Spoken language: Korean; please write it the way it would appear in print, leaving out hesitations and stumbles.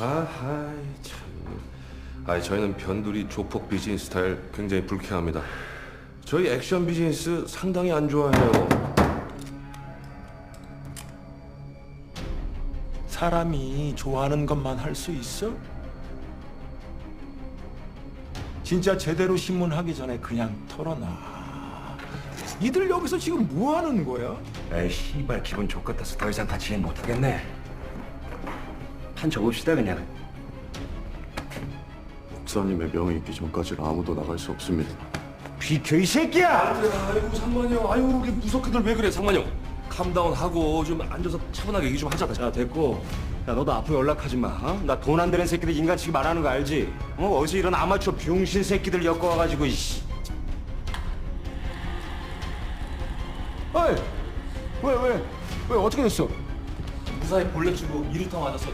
아하이 참. 저희는 변두리 조폭 비즈니스 스타일 굉장히 불쾌합니다. 저희 액션 비즈니스 상당히 안 좋아해요. 사람이 좋아하는 것만 할 수 있어? 진짜 제대로 신문하기 전에 그냥 털어놔. 니들 여기서 지금 뭐 하는 거야? 에이 씨발 기분 좋겠다서 더 이상 같이 일 못하겠네. 판 접읍시다 그냥. 목사님의 명이 있기 전까지는 아무도 나갈 수 없습니다. 비켜 이 새끼야! 아이고 상만형, 아이고 우리 무섭게들 왜 그래 상만형? 캄다운하고 좀 앉아서 차분하게 얘기 좀 하자. 자 됐고, 야 너도 앞으로 연락하지 마. 어? 나 돈 안 되는 새끼들 인간치기 말하는 거 알지? 어디서 이런 아마추어 병신 새끼들 엮어와가지고 이씨. 어이! 왜 어떻게 됐어? 무사히 볼넷 주고 2루타 맞았어.